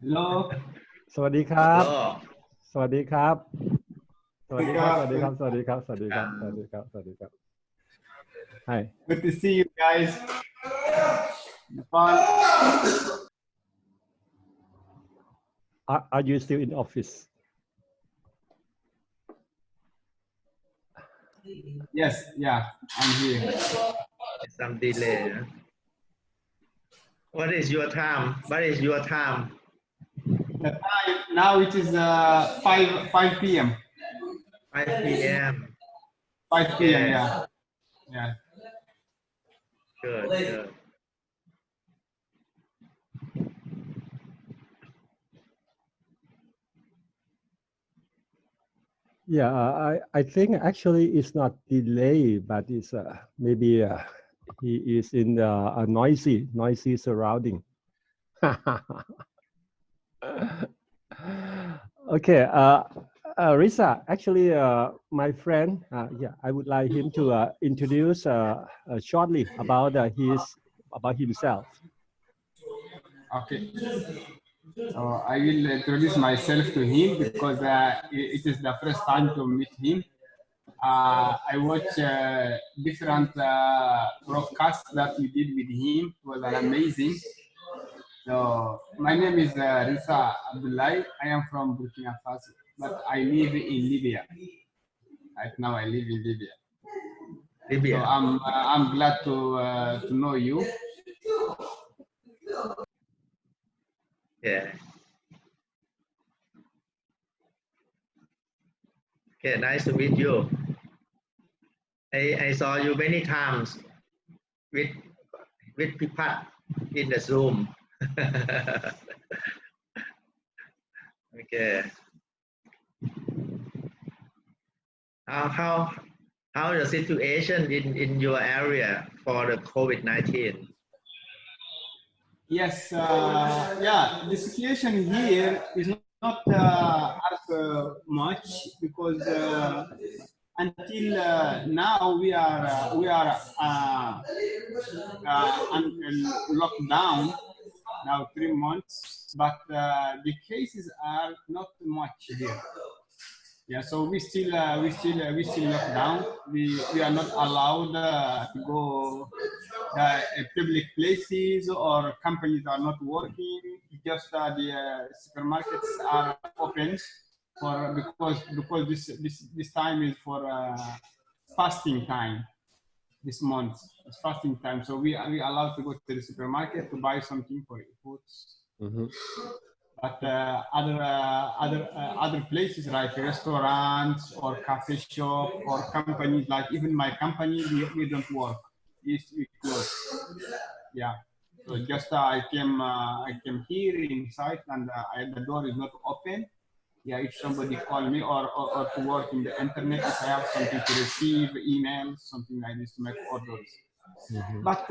Hello สวัสดีครับ Hello. สวัสดีครับ สวัสดีครับ สวัสดีครับ Good สวัสดีครับ สวัสดีครับ สวัสดีครับ สวัสดีครับ Hi. to see you guys. Fun. Are you still in office? Yes, yeah, I'm here. Some delay. What is your time? What is your time? The time now it is 5 p.m. 5 p.m. 5 p.m. Okay. Yeah, yeah. Good, good. Yeah, I think actually it's not delay, but it's maybe he is in a noisy surrounding. Okay, Risa, actually, my friend, yeah, I would like him to introduce shortly about himself. Okay. So I will introduce myself to him because it is the first time to meet him. I watch different broadcasts that you did with him. It was amazing. So my name is Risa Abdullahi. I am from Burkina Faso, but I live in Libya. Right now, I live in Libya. So Libya. I'm glad to know you. Yeah. Okay, nice to meet you. I saw you many times with Pipat in the Zoom. Okay. How the situation in your area for the COVID-19? Yes, yeah, the situation here is not as much because until now we are locked down now 3 months, but the cases are not much here. Yeah, so we still locked down. We are not allowed to go public places, or companies are not working. Just the supermarkets are open for because this time is for fasting time. This month is fasting time, so we allowed to go to the supermarket to buy something for foods. Mm-hmm. But other places like restaurants or cafe shop or companies, like even my company, we don't work. We close. Yeah. So just I came here inside, and the door is not open. Yeah, if somebody call me or to work in the internet, if I have something to receive, emails, something like this to make orders. Mm-hmm. But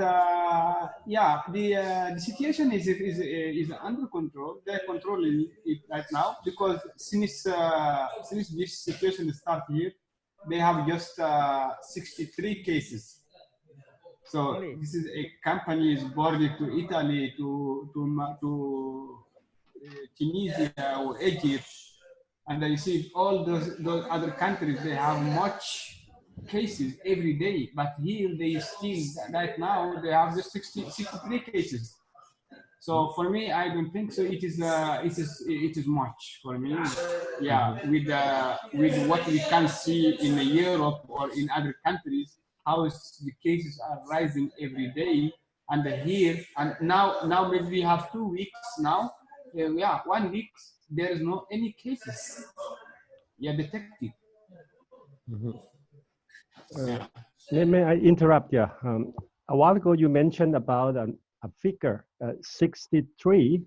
yeah, the situation is under control. They're controlling it right now because since this situation started here, they have just 63 cases. So this is a company is bordered to Italy, to Tunisia or Egypt, and you see all those other countries, they have much cases every day, but here they still right now they have just 63 cases. So for me, I don't think so. It is much for me. Yeah, with what we can see in Europe or in other countries, how the cases are rising every day, and here and now maybe we have 2 weeks now. Yeah, 1 week there is no any cases. Yeah, detected. Mm-hmm. Yeah. May I interrupt you? A while ago, you mentioned about a figure, 63.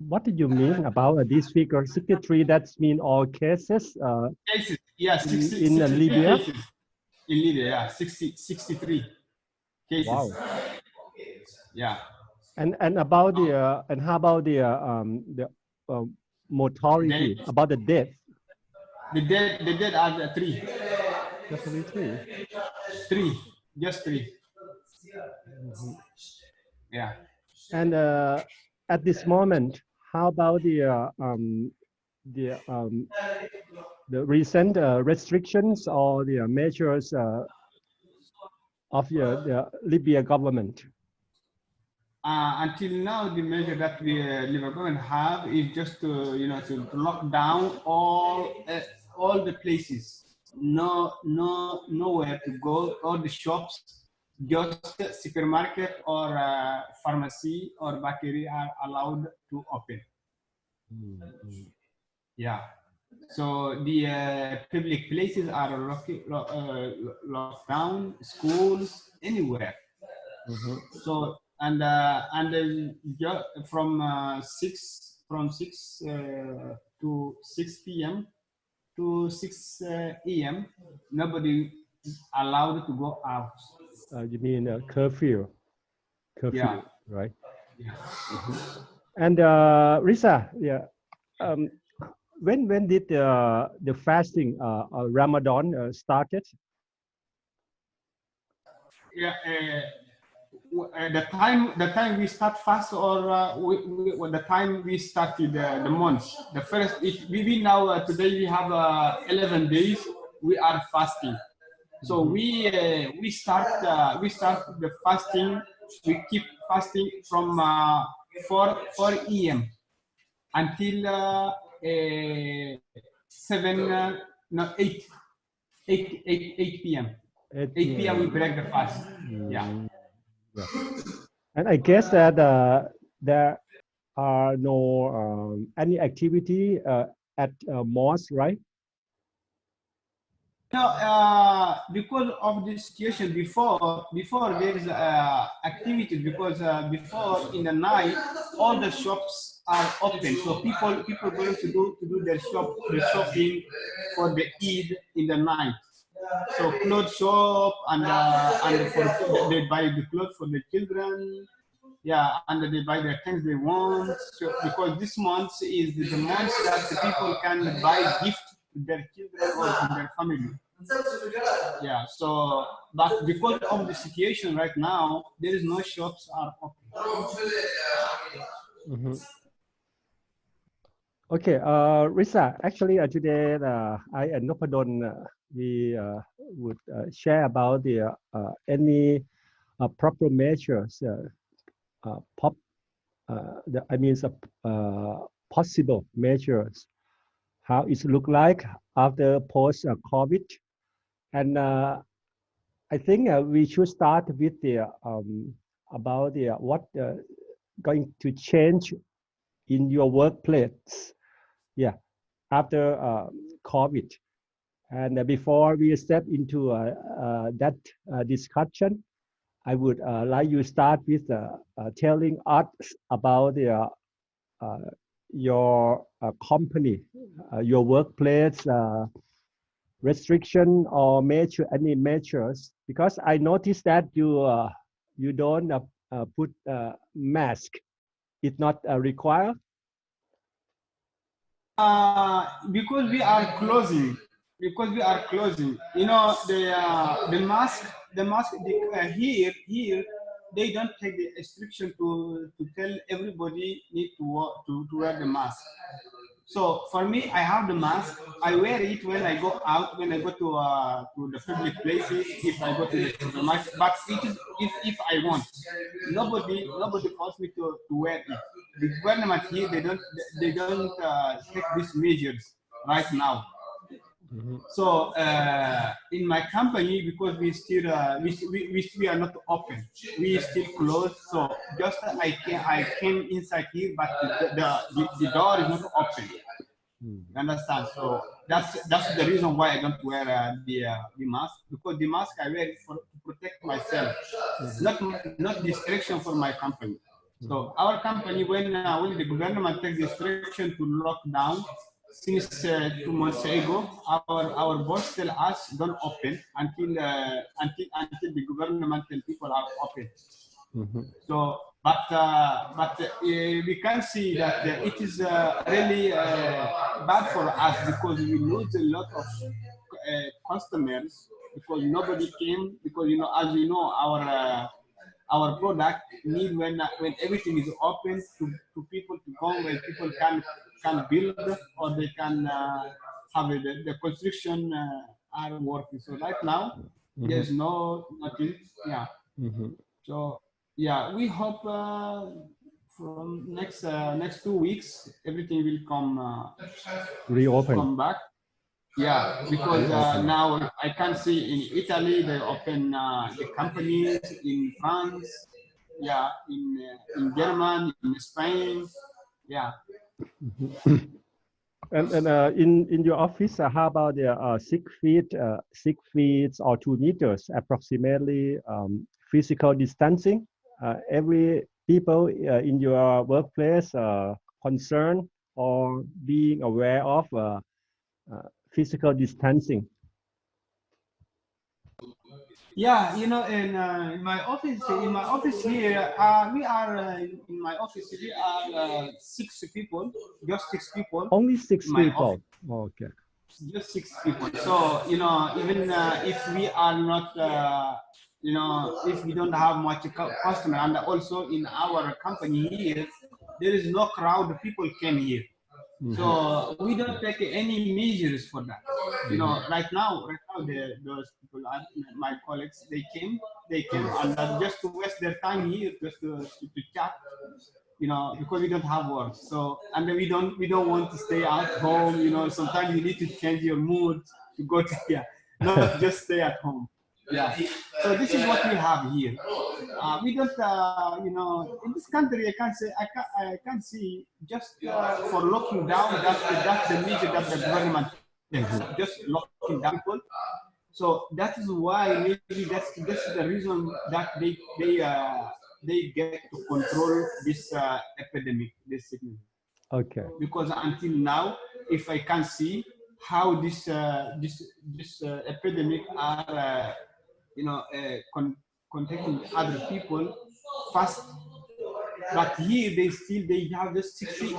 What did you mean about this figure? 63, that's mean all cases Cases, yeah, 60, in 63 Libya? cases in Libya, yeah, 63 cases. Wow. Yeah. And about the and how about the mortality, about the death? The dead are the three. Just only three. Just three. Mm-hmm. Yeah. And at this moment, how about the recent restrictions or the measures of the Libya government? Until now, the measure that the Libya government have is just to, to lock down all the places. Nowhere to go. All the shops, just supermarket or pharmacy or bakery are allowed to open. Yeah. So the public places are locked down, schools, anywhere. So from 6 to 6 p.m. to 6 a.m. nobody allowed to go out. You mean curfew? Curfew, Yeah. right? Yeah. And Risa, yeah, when did the fasting Ramadan started? Yeah. The time we start fast, or the time we started the month. The first, we now today we have 11 days. We are fasting. So we start the fasting. We keep fasting from 4 a.m. until 7 no 8 p.m. 8 p.m. we break the fast. Yeah. And I guess that there are no any activity at mosque, right? No, because of the situation before there is activity, because before in the night all the shops are open, so people going to do their shopping for the Eid in the night. So clothes shop and for they buy the clothes for the children, yeah, and they buy the things they want. So because this month is the month that the people can buy gift to their children or to their family. Yeah, so but because of the situation right now, there is no shops are open. Okay, Risa, actually today I and Nopadon we would share about the any proper measures, possible measures, how it look like after post COVID, and I think we should start with the about the what going to change in your workplace, yeah, after COVID. And before we step into that discussion, I would like you start with telling us about the your company, your workplace restriction or any measures, because I noticed that you don't put mask. It's not required. Because we are closing. Because we are closing. You know the mask. Here they don't take the restriction to tell everybody need to wear the mask. So for me, I have the mask. I wear it when I go out, when I go to the public places, if I go to the supermarket. But it is if I want. Nobody forced me to wear it. The government here they don't take these measures right now. So in my company, because we still we are not open, we still closed. So just I came inside here, but the door is not open. You understand? So that's the reason why I don't wear the mask, because the mask I wear it to protect myself, not distraction for my company. So our company, when the government takes distraction to lock down, since 2 months ago, our boss tell us don't open until the governmental people are open. So, but we can see that it is really bad for us, because we lose a lot of customers, because nobody came, because as you know our product need when everything is open to people to come, where people can build or they can have the construction are working. So right now there's nothing. Yeah. So yeah, we hope from next 2 weeks everything will come back. Yeah, because now I can see in Italy they open the companies, in France, yeah, in Germany, in Spain, yeah. And in your office, how about the 6 feet or 2 meters approximately physical distancing? Every people in your workplace concerned or being aware of physical distancing? Yeah, in my office here, we are in my office we are 6 people, just 6 people. Only 6 people. Office. Okay. Just 6 people. So even if we are not, if we don't have much customer, and also in our company here, there is no crowd. People came here. So we don't take any measures for that. Right now, those people, my colleagues, they came, and just to waste their time here, just to chat, because we don't have work. So, and then we don't want to stay at home. Sometimes you need to change your mood to go to here, not just stay at home. Yeah. So this is what we have here. We don't, in this country, I can't see just for locking down. That's the measure that the government takes. Just locking down people. So that is why maybe that's the reason that they get to control this epidemic, this sickness. Okay. Because until now, if I can see how this epidemic are contacting other people fast, but here they have just 60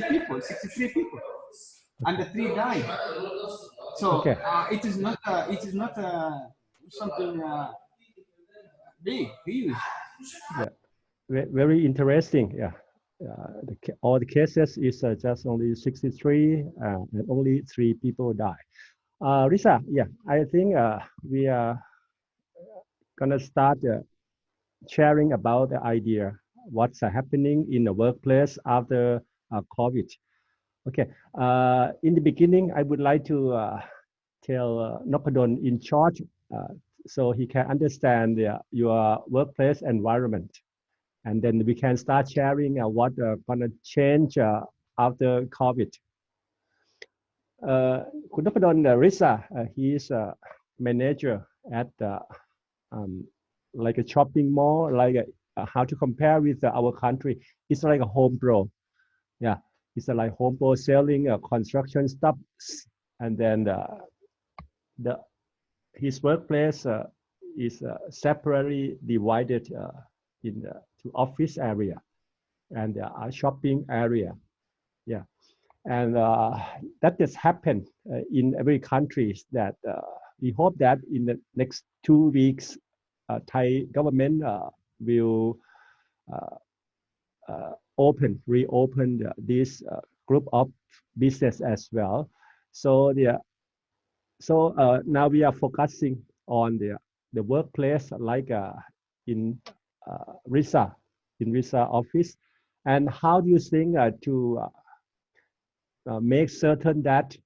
people, 63 people, and the 3 died. So okay. It is not something big, huge. Yeah, very interesting. Yeah, all the cases is just only 63, and only 3 people die. Risa, yeah, I think we are gonna start sharing about the idea what's happening in the workplace after COVID. Okay, in the beginning, I would like to tell Nopadon in short, so he can understand your workplace environment. And then we can start sharing what gonna change after COVID.คุณนพดล Risa, he is a manager at like a shopping mall, like how to compare with our country. It's like a Home Pro. Yeah, it's like Home Pro selling construction stuff, and then his workplace is separately divided in to office area and a shopping area. Yeah, and that has happened in every country. That we hope that in the next 2 weeks, Thai government will reopen this group of business as well. So now we are focusing on the workplace, like in Risa office. And how do you think to make certain that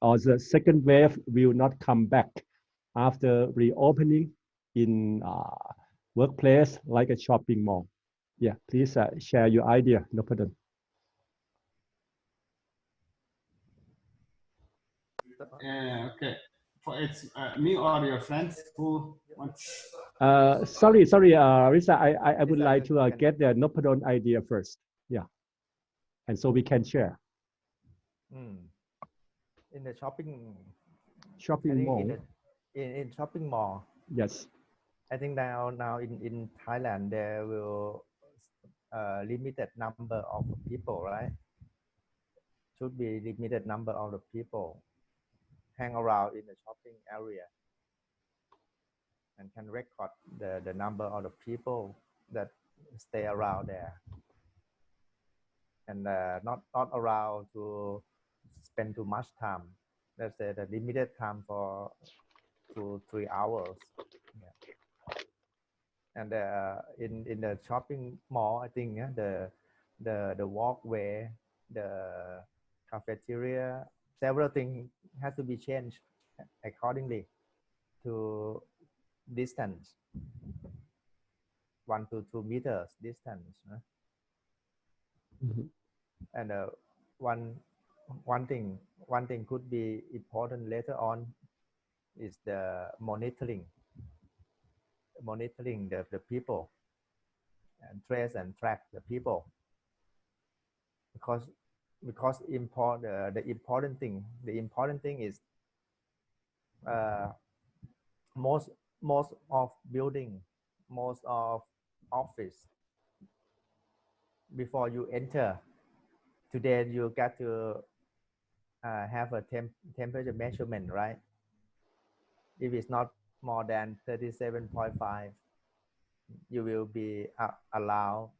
or the second wave will not come back after reopening in workplace like a shopping mall? Yeah, please share your idea, Nopadon. Okay. For it's me or your friends who wants. Sorry, Risa. I would like to get the Nopadon idea first. Yeah, and so we can share. In the shopping mall. In shopping mall. Yes. I think now in Thailand there will limited number of people, right? Should be limited number of the people hang around in the shopping area. and can record the number of the people that stay around there, and not allowed to spend too much time. Let's say the limited time for 2-3 hours. Yeah. And in the shopping mall, I think the walkway, the cafeteria, several things has to be changed accordingly to distance, 1 to 2 meters distance. Mhm. And one thing could be important later on is the monitoring the people and trace and track the people, because the important thing is most of building, most of office, before you enter today you got to have a temperature measurement, right? If it's not more than 37.5, you will be allowed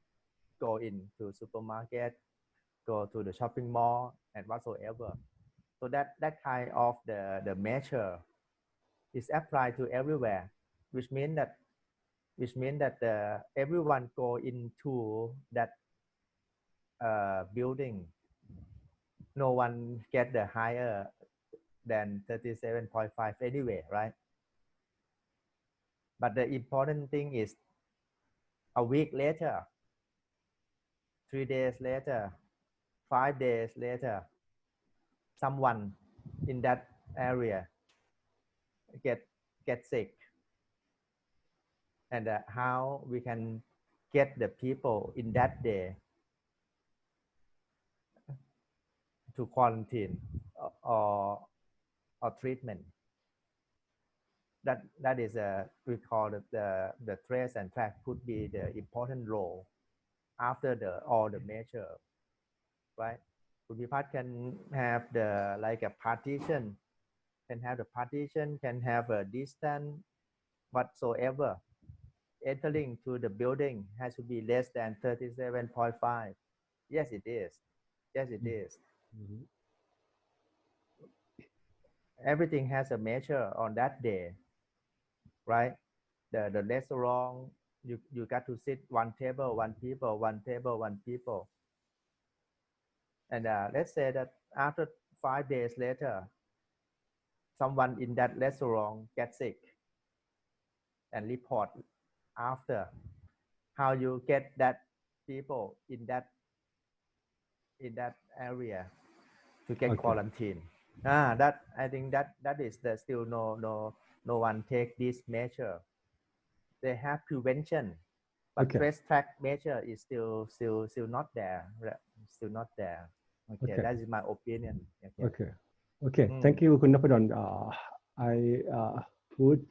go into supermarket, go to the shopping mall and whatsoever. So that kind of the measure is applied to everywhere, which means that everyone go into that building, no one get the higher than 37.5 anyway, right? But the important thing is a week later, 3 days later, 5 days later, someone in that area get sick, and how we can get the people in that day to quarantine or treatment. That is we call it the trace and track could be the important role after all the measure, right? Pudipat can have the like a partition, can have a distance whatsoever. Entering to the building has to be less than 37.5. Yes, it is. Yes, it is. Mhm. Everything has a measure on that day, right? The restaurant, you got to sit one table, one people, one table, one people. And let's say that after 5 days later, someone in that restaurant gets sick and report after. How you get that people in that area to get Okay. quarantine? That I think that is the still no one take this measure. They have prevention, but Okay. trace track measure is still not there. Still not there. Okay, Okay. that is my opinion. Okay. Okay. Thank you, Kun Napadon. I would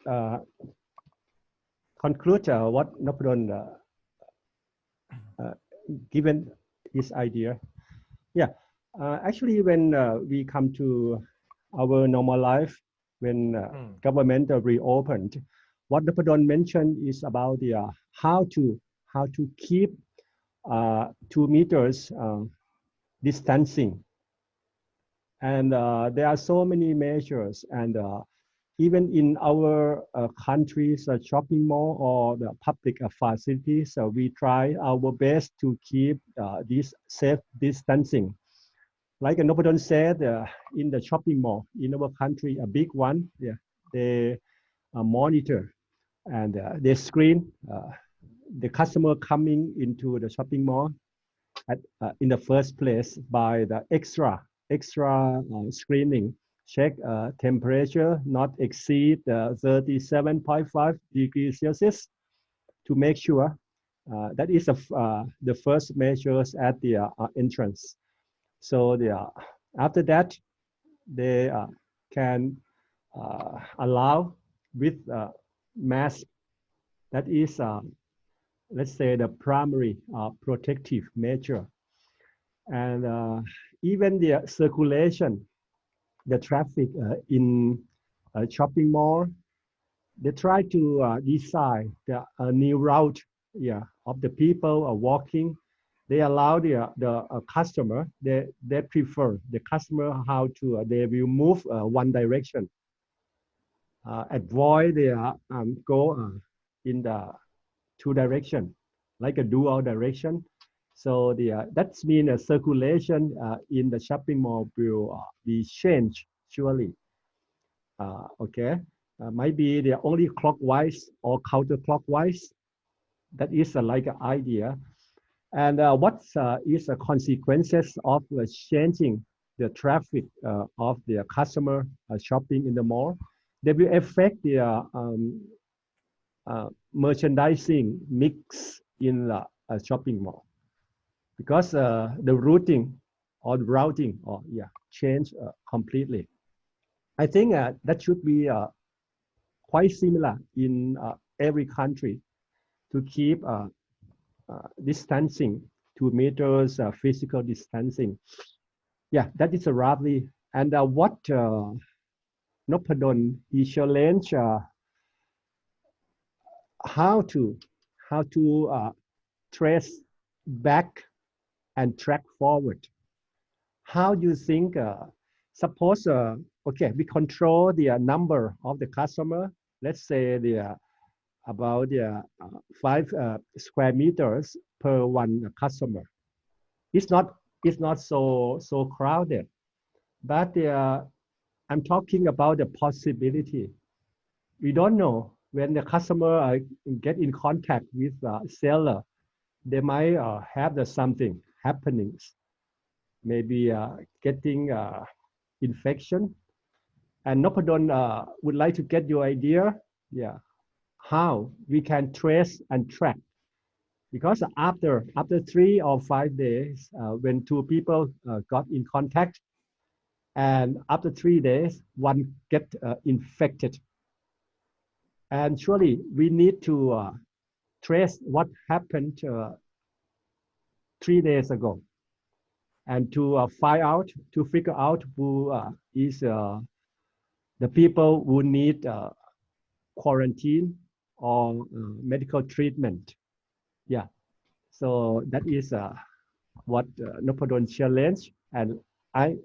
conclude what Napadon given his idea. Yeah. Actually, when we come to our normal life, when government reopened, what Napadon mentioned is about the how to keep 2 meters distancing. And there are so many measures, and even in our countries, shopping mall or the public facilities, we try our best to keep this safe distancing. Like Nopadon said, in the shopping mall in our country, a big one, they monitor and they screen the customer coming into the shopping mall in the first place by the extra screening. Check temperature not exceed 37.5 degrees Celsius to make sure that is the first measures at the entrance. So after that, they can allow with mask. That is, let's say, the primary protective measure. And even the circulation, the traffic in a shopping mall they try to design a new route, yeah, of the people are walking. They allow the customer, they prefer the customer how to they will move one direction, avoid the go in the two direction, like a dual direction. So that's mean a circulation in the shopping mall will be changed surely. Okay, might be the only clockwise or counterclockwise. That is like an idea. And what is the consequences of changing the traffic of the customer shopping in the mall? They will affect the merchandising mix in the shopping mall because the routing or yeah change completely. I think that should be quite similar in every country to keep distancing 2 meters physical distancing. Yeah, that is a roughly. And what Nopadon he challenge how to trace back and track forward. How do you think? Suppose okay, we control the number of the customer. Let's say the about 5 square meters per one customer. It's not so crowded, but I'm talking about the possibility. We don't know when the customer get in contact with seller, they might have something happenings, maybe getting infection. And Nopadon would like to get your idea, yeah, how we can trace and track. Because after 3 or 5 days, when 2 people got in contact, and after 3 days, one get infected. And surely we need to trace what happened 3 days ago, and to figure out who is the people who need quarantine or medical treatment. Yeah, so that is what Nopadon challenge, and I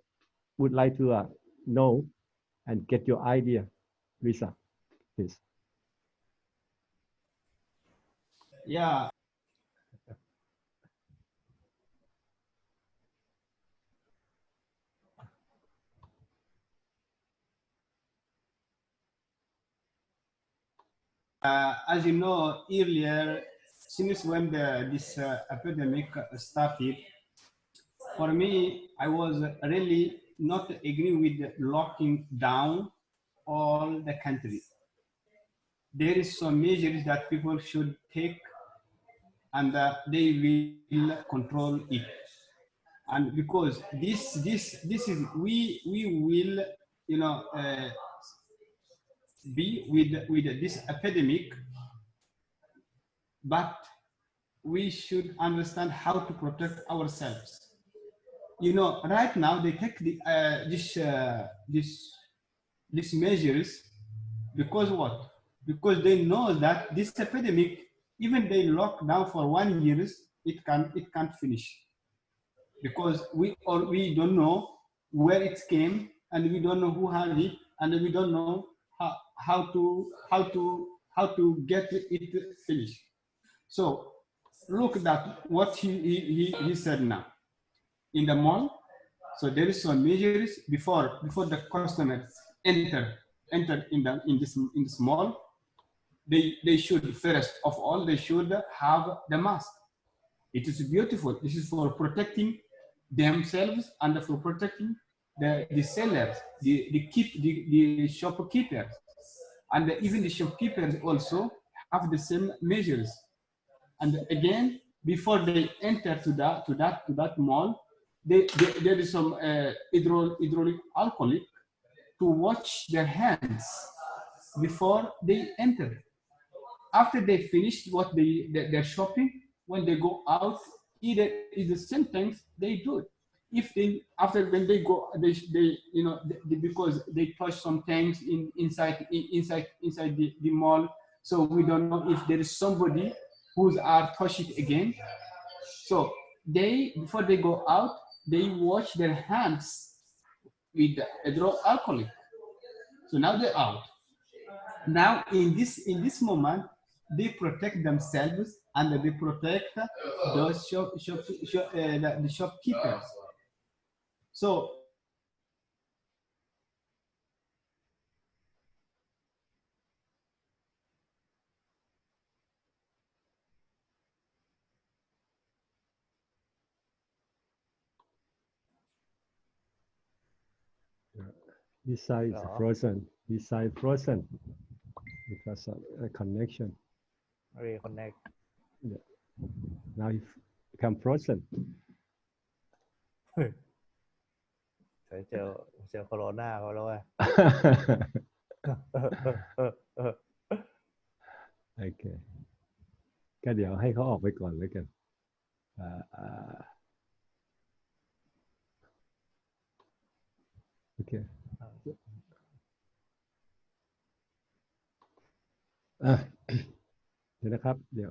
would like to know and get your idea, Lisa, please. Yeah. As you know, earlier, since when this epidemic started, for me, I was really not agree with locking down all the country. There is some measures that people should take, and they will control it. And because this is we will be with this epidemic, but we should understand how to protect ourselves. Right now they take these measures because what? Because they know that this epidemic, even they lock down for 1 year, it can't finish, because we don't know where it came, and we don't know who had it, and we don't know how to get it finished. So look at what he said now in the mall. So there is some measures before the customers enter in this mall. They should, first of all, they should have the mask. It is beautiful. This is for protecting themselves and for protecting the sellers, the shopkeepers, and even the shopkeepers also have the same measures. And again, before they enter to that mall, there is some hydraulic alcohol to wash their hands before they enter. After they finish their shopping, when they go out, either is the same things they do. if they after when they go, they you know because they touch some things inside the mall, so we don't know if there is somebody who's are touch it again. So they before they go out, they wash their hands with hydroalcoholic. So now they're out. Now in this moment, they protect themselves and they protect those the shopkeepers. So His side is Đó. frozen. His side frozen because of a connection. Reconnect. Now it become frozen. Phải chờ coronaเขาแล้วอะ โอเคก็เดี๋ยวให้เขาออกไปก่อนแล้วกันโอเคเดี๋ยวนะครับเดี๋ยว